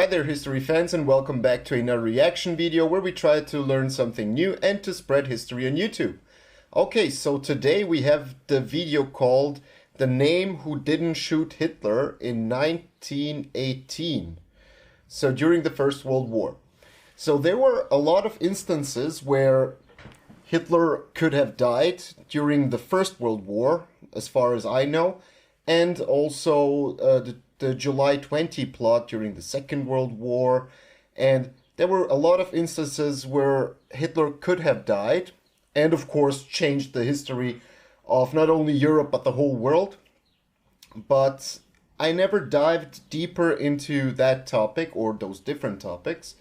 Hi there history fans, and welcome back to another reaction video where we try to learn something new and to spread history on YouTube. Okay, so today we have the video called "The Name Who Didn't Shoot Hitler in 1918." So during the First World War. So there were a lot of instances where Hitler could have died during the First World War, as far as I know, and also the July 20 plot during the Second World War. And there were a lot of instances where Hitler could have died and, of course, changed the history of not only Europe but the whole world. But I never dived deeper into that topic or those different topics.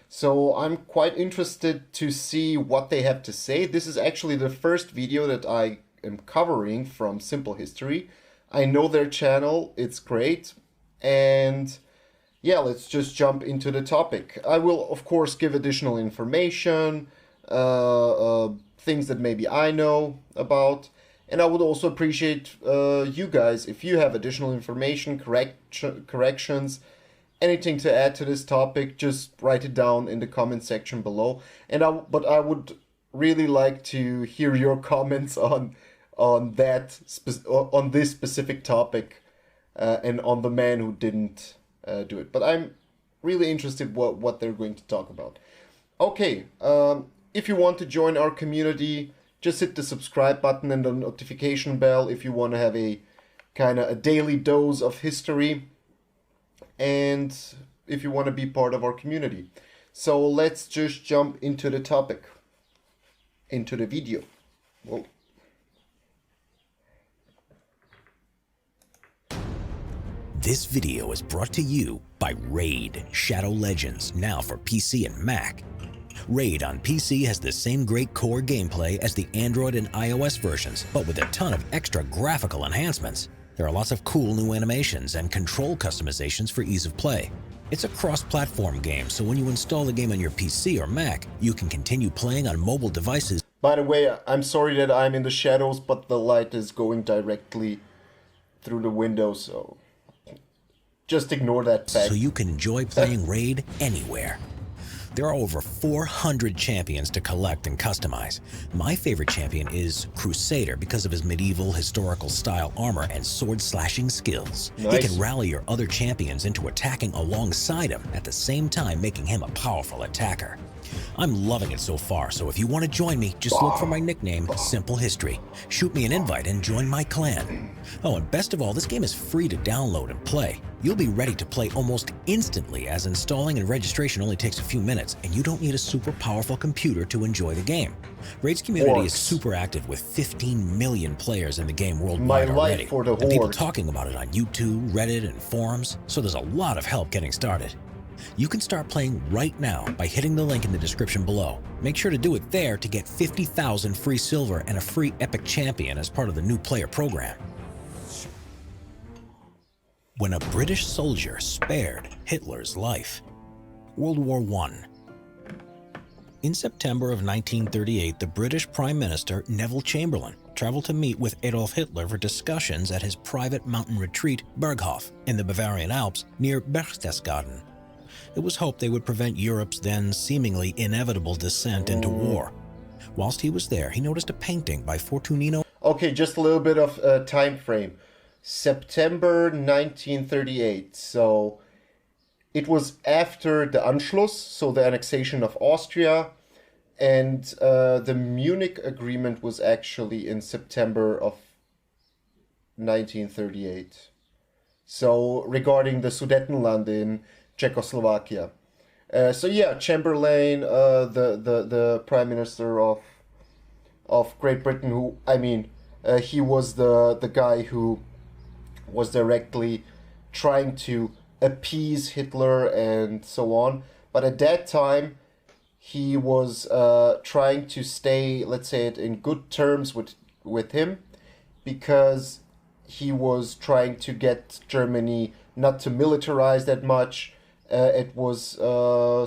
So I'm quite interested to see what they have to say. This is actually the first video that I am covering from Simple History. I know their channel, it's great. And yeah, let's just jump into the topic. I will, of course, give additional information, things that maybe I know about. And I would also appreciate you guys, if you have additional information, corrections, anything to add to this topic, just write it down in the comment section below. But I would really like to hear your comments on this specific topic and on the man who didn't do it. But I'm really interested what they're going to talk about. Okay, if you want to join our community, just hit the subscribe button and the notification bell if you want to have a kind of a daily dose of history, and if you want to be part of our community. So let's just jump into the topic, into the video. Whoa. This video is brought to you by Raid Shadow Legends, now for PC and Mac. Raid on PC has the same great core gameplay as the Android and iOS versions, but with a ton of extra graphical enhancements. There are lots of cool new animations and control customizations for ease of play. It's a cross-platform game, so when you install the game on your PC or Mac, you can continue playing on mobile devices. By the way, I'm sorry that I'm in the shadows, but the light is going directly through the window, so just ignore that fact. So you can enjoy playing Raid anywhere. There are over 400 champions to collect and customize. My favorite champion is Crusader because of his medieval historical style armor and sword slashing skills. Nice. He can rally your other champions into attacking alongside him, at the same time making him a powerful attacker. I'm loving it so far, so if you want to join me, just look for my nickname, Simple History. Shoot me an invite and join my clan. Oh, and best of all, this game is free to download and play. You'll be ready to play almost instantly, as installing and registration only takes a few minutes, and you don't need a super powerful computer to enjoy the game. Raid's community is super active with 15 million players in the game worldwide already, and people talking about it on YouTube, Reddit, and forums, so there's a lot of help getting started. You can start playing right now by hitting the link in the description below. Make sure to do it there to get 50,000 free silver and a free epic champion as part of the new player program. When a British soldier spared Hitler's life. World War I. In September of 1938, the British Prime Minister Neville Chamberlain traveled to meet with Adolf Hitler for discussions at his private mountain retreat, Berghof, in the Bavarian Alps near Berchtesgaden. It was hoped they would prevent Europe's then seemingly inevitable descent into war. Whilst he was there, he noticed a painting by Fortunino. Okay, just a little bit of time frame. September 1938. So it was after the Anschluss, so the annexation of Austria, and the Munich Agreement was actually in September of 1938. So regarding the Sudetenland in Czechoslovakia. So yeah, Chamberlain, the Prime Minister of Great Britain, who, I mean, he was the guy who was directly trying to appease Hitler and so on. But at that time, he was trying to stay, let's say it, in good terms with him, because he was trying to get Germany not to militarize that much. It was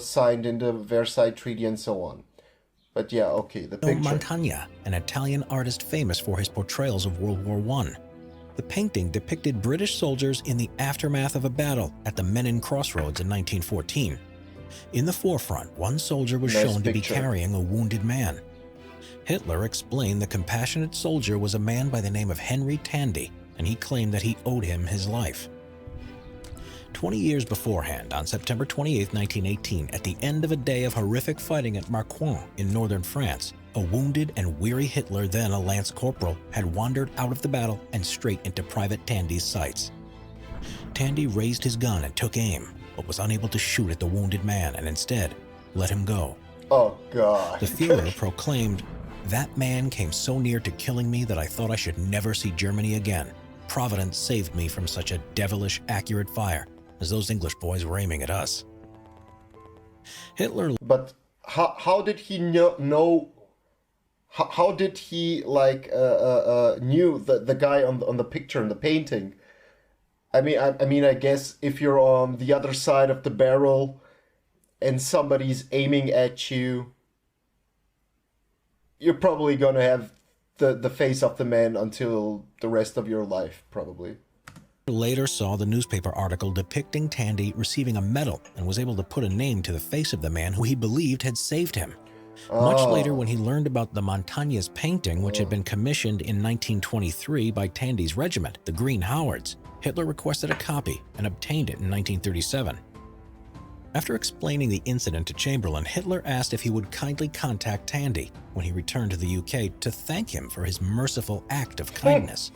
signed in the Versailles Treaty and so on. But yeah, okay, the picture. Montagna, an Italian artist famous for his portrayals of World War I. The painting depicted British soldiers in the aftermath of a battle at the Menin Crossroads in 1914. In the forefront, one soldier was shown to be carrying a wounded man. Hitler explained the compassionate soldier was a man by the name of Henry Tandy, and he claimed that he owed him his life. 20 years beforehand, on September 28, 1918, at the end of a day of horrific fighting at Marcoing in northern France, a wounded and weary Hitler, then a lance corporal, had wandered out of the battle and straight into Private Tandy's sights. Tandy raised his gun and took aim, but was unable to shoot at the wounded man and instead let him go. Oh, God. The Führer proclaimed, "That man came so near to killing me that I thought I should never see Germany again. Providence saved me from such a devilish accurate fire, as those English boys were aiming at us." Hitler... But how did he know... How did he, like, knew the guy on the picture, in the painting? I mean, I guess if you're on the other side of the barrel and somebody's aiming at you, you're probably gonna have the face of the man until the rest of your life, probably. Later saw the newspaper article depicting Tandy receiving a medal and was able to put a name to the face of the man who he believed had saved him. Much later, when he learned about the Montagnes painting, which had been commissioned in 1923 by Tandy's regiment, the Green Howards, Hitler requested a copy and obtained it in 1937. After explaining the incident to Chamberlain, Hitler asked if he would kindly contact Tandy when he returned to the UK to thank him for his merciful act of kindness.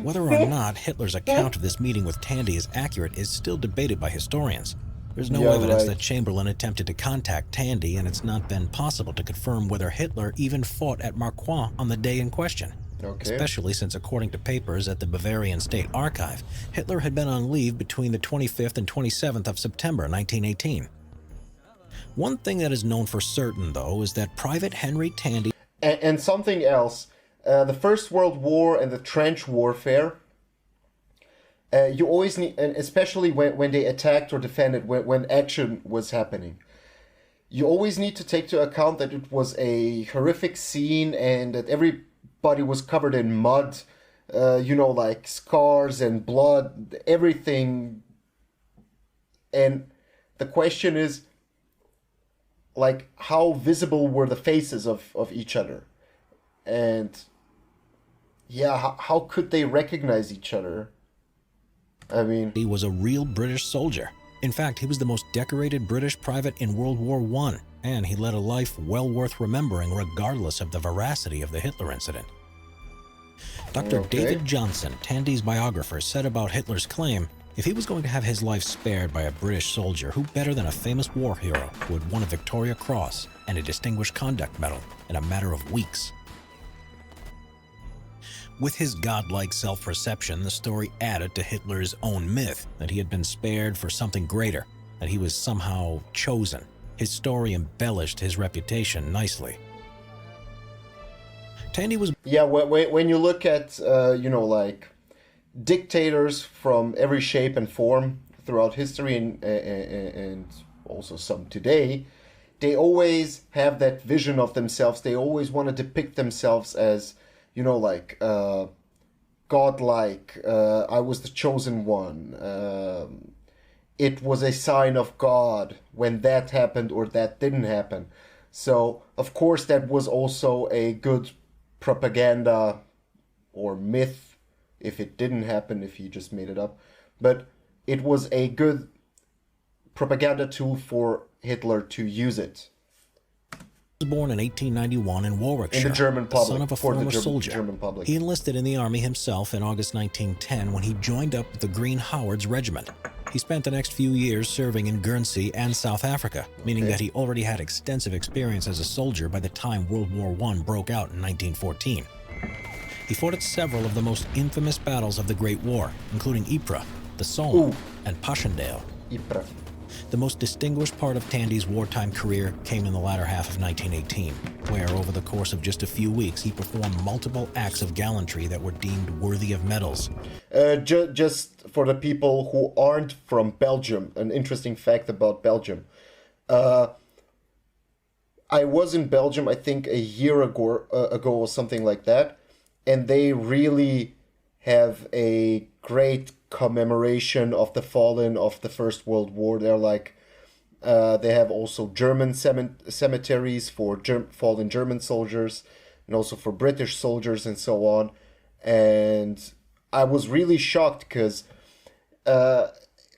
Whether or not Hitler's account of this meeting with Tandy is accurate is still debated by historians. There's no evidence that Chamberlain attempted to contact Tandy, and it's not been possible to confirm whether Hitler even fought at Marcoing on the day in question. Especially since, according to papers at the Bavarian State Archive, Hitler had been on leave between the 25th and 27th of September 1918. One thing that is known for certain, though, is that Private Henry Tandy... And something else, the First World War and the trench warfare, you always need, and especially when they attacked or defended, when action was happening, you always need to take into account that it was a horrific scene and that everybody was covered in mud, like scars and blood, everything. And the question is, like, how visible were the faces of each other? And yeah, how could they recognize each other? I mean... He was a real British soldier. In fact, he was the most decorated British private in World War I, and he led a life well worth remembering regardless of the veracity of the Hitler incident. Dr. David Johnson, Tandy's biographer, said about Hitler's claim, if he was going to have his life spared by a British soldier, who better than a famous war hero who had won a Victoria Cross and a Distinguished Conduct Medal in a matter of weeks? With his godlike self-perception, the story added to Hitler's own myth that he had been spared for something greater, that he was somehow chosen. His story embellished his reputation nicely. Tandy was... Yeah, when you look at, like dictators from every shape and form throughout history and also some today, they always have that vision of themselves. They always want to depict themselves as, godlike, I was the chosen one. It was a sign of God when that happened or that didn't happen. So, of course, that was also a good propaganda or myth if it didn't happen, if he just made it up. But it was a good propaganda tool for Hitler to use it. He was born in 1891 in Warwickshire, in the German public, the son of a former soldier. German public. He enlisted in the army himself in August 1910 when he joined up with the Green Howards Regiment. He spent the next few years serving in Guernsey and South Africa, meaning that he already had extensive experience as a soldier by the time World War I broke out in 1914. He fought at several of the most infamous battles of the Great War, including Ypres, the Somme, and Passchendaele. Ypres. The most distinguished part of Tandy's wartime career came in the latter half of 1918, where over the course of just a few weeks he performed multiple acts of gallantry that were deemed worthy of medals. Just for the people who aren't from Belgium, an interesting fact about Belgium. I was in Belgium, I think a year ago or something like that, and they really have a great commemoration of the fallen of the First World War. They're like, they have also German cemeteries for fallen German soldiers and also for British soldiers and so on. And I was really shocked because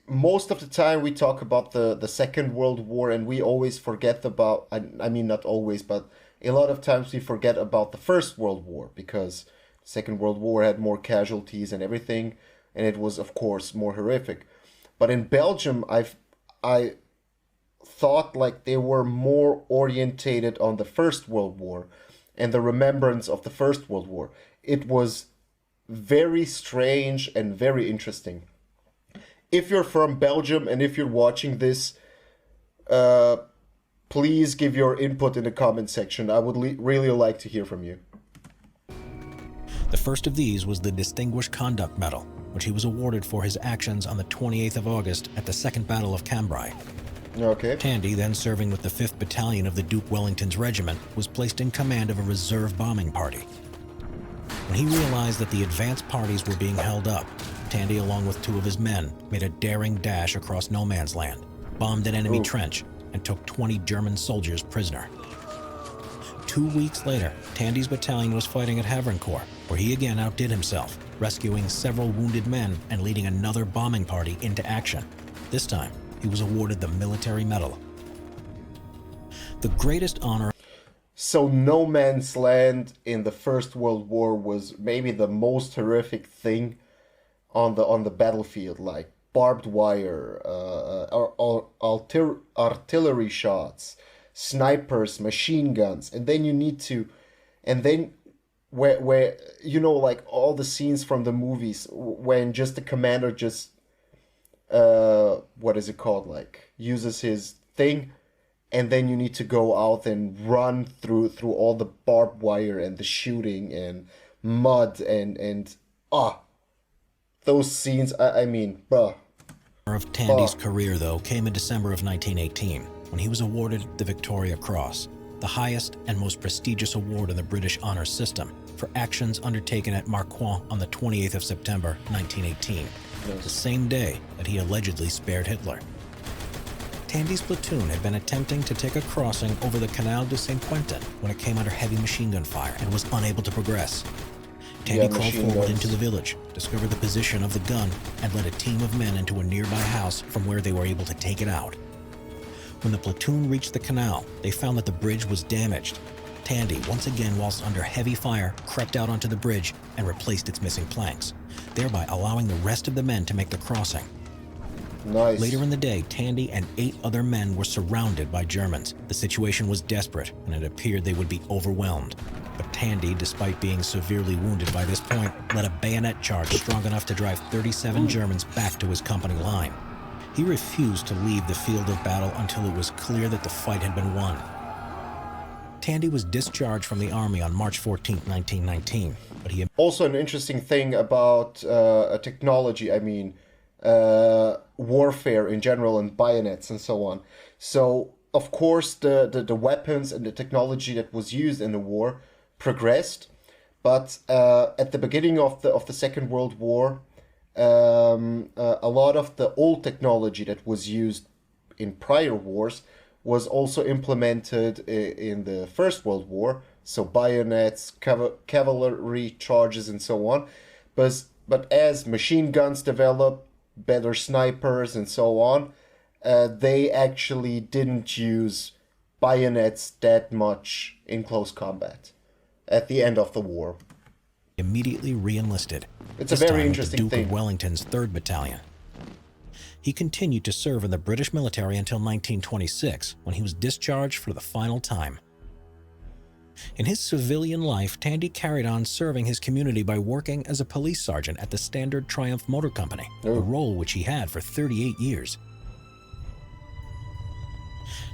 most of the time we talk about the Second World War and we always forget about, I mean, not always, but a lot of times we forget about the First World War because the Second World War had more casualties and everything, and it was, of course, more horrific. But in Belgium, I thought like they were more orientated on the First World War and the remembrance of the First World War. It was very strange and very interesting. If you're from Belgium and if you're watching this, please give your input in the comment section. I would really like to hear from you. The first of these was the Distinguished Conduct Medal, which he was awarded for his actions on the 28th of August at the Second Battle of Cambrai. Okay. Tandy, then serving with the 5th Battalion of the Duke Wellington's regiment, was placed in command of a reserve bombing party. When he realized that the advance parties were being held up, Tandy, along with 2 of his men, made a daring dash across no man's land, bombed an enemy trench, and took 20 German soldiers prisoner. 2 weeks later, Tandy's battalion was fighting at Havrincourt, where he again outdid himself, rescuing several wounded men and leading another bombing party into action. This time, he was awarded the Military Medal. The greatest honor. So no man's land in the First World War was maybe the most horrific thing on the battlefield, like barbed wire, artillery shots, snipers, machine guns, and then you need to, and then where you know, like all the scenes from the movies when just the commander just what is it called, like uses his thing, and then you need to go out and run through all the barbed wire and the shooting and mud and those scenes, I mean, bruh. Of Tandy's career, though, came in December of 1918, when he was awarded the Victoria Cross, the highest and most prestigious award in the British honor system, for actions undertaken at Marcoing on the 28th of September, 1918, the same day that he allegedly spared Hitler. Tandy's platoon had been attempting to take a crossing over the Canal de Saint-Quentin when it came under heavy machine gun fire and was unable to progress. Tandy crawled forward into the village, discovered the position of the gun, and led a team of men into a nearby house from where they were able to take it out. When the platoon reached the canal, they found that the bridge was damaged. Tandy, once again whilst under heavy fire, crept out onto the bridge and replaced its missing planks, thereby allowing the rest of the men to make the crossing. Nice. Later in the day, Tandy and 8 other men were surrounded by Germans. The situation was desperate, and it appeared they would be overwhelmed. But Tandy, despite being severely wounded by this point, led a bayonet charge strong enough to drive 37 Germans back to his company line. He refused to leave the field of battle until it was clear that the fight had been won. Tandy was discharged from the army on March 14, 1919, but he... Also an interesting thing about technology, I mean, warfare in general and bayonets and so on. So, of course, the weapons and the technology that was used in the war progressed, but at the beginning of the Second World War, a lot of the old technology that was used in prior wars was also implemented in the First World War. So bayonets, cavalry charges, and so on. But as machine guns developed, better snipers, and so on, they actually didn't use bayonets that much in close combat at the end of the war. Immediately re-enlisted. It's a very interesting Duke thing. of Wellington's 3rd Battalion. He continued to serve in the British military until 1926, when he was discharged for the final time. In his civilian life, Tandy carried on serving his community by working as a police sergeant at the Standard Triumph Motor Company, a role which he had for 38 years.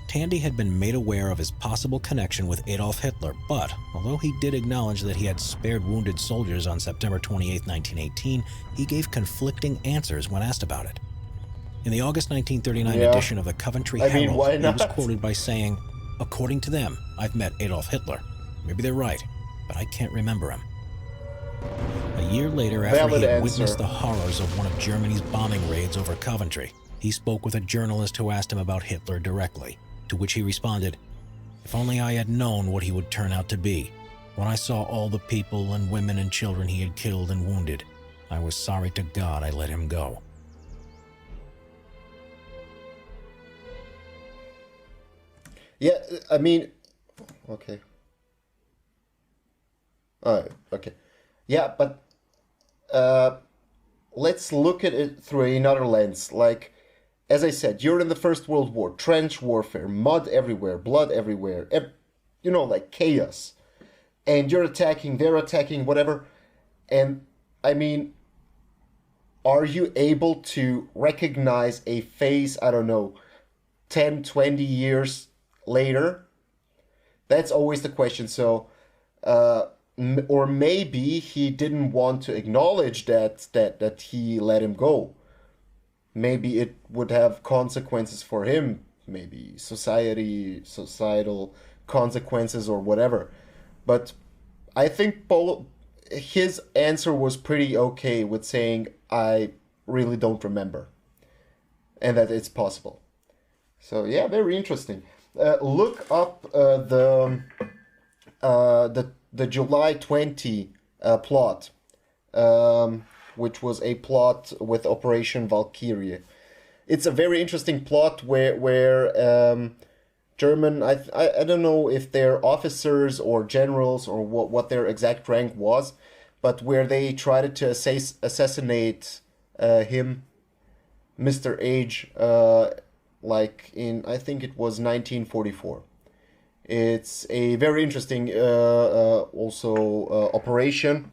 Tandy had been made aware of his possible connection with Adolf Hitler, but although he did acknowledge that he had spared wounded soldiers on September 28, 1918, he gave conflicting answers when asked about it. In the August 1939 edition of the Coventry Herald, he was quoted by saying, "According to them, I've met Adolf Hitler. Maybe they're right, but I can't remember him." A year later, after Valid he had answer. witnessed the horrors of one of Germany's bombing raids over Coventry, he spoke with a journalist who asked him about Hitler directly, to which he responded, "If only I had known what he would turn out to be. When I saw all the people and women and children he had killed and wounded, I was sorry to God I let him go." Yeah, I mean, okay. Okay. Yeah, but let's look at it through another lens. Like, as I said, you're in the First World War, trench warfare, mud everywhere, blood everywhere, you know, like chaos. And you're attacking, they're attacking, whatever. And I mean, are you able to recognize a face, I don't know, 10, 20 years later? That's always the question. So, or maybe he didn't want to acknowledge that he let him go. Maybe it would have consequences for him, maybe societal consequences or whatever. But I think his answer was pretty okay with saying, I really don't remember, and that it's possible. So yeah, very interesting. Look up the July 20 plot, which was a plot with Operation Valkyrie. It's a very interesting plot where German, I don't know if they're officers or generals or what their exact rank was, but where they tried to assassinate him, Mr. H, like in, I think it was 1944. It's a very interesting operation,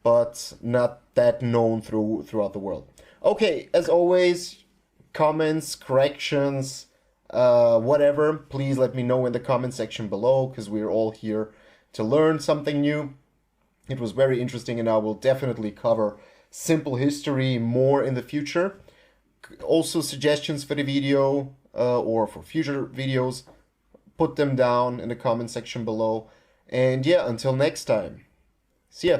but not that known throughout the world. Okay, as always, comments, corrections, whatever, please let me know in the comment section below, because we're all here to learn something new. It was very interesting, and I will definitely cover simple history more in the future. Also, suggestions for the video or for future videos, put them down in the comment section below. And yeah, until next time, see ya.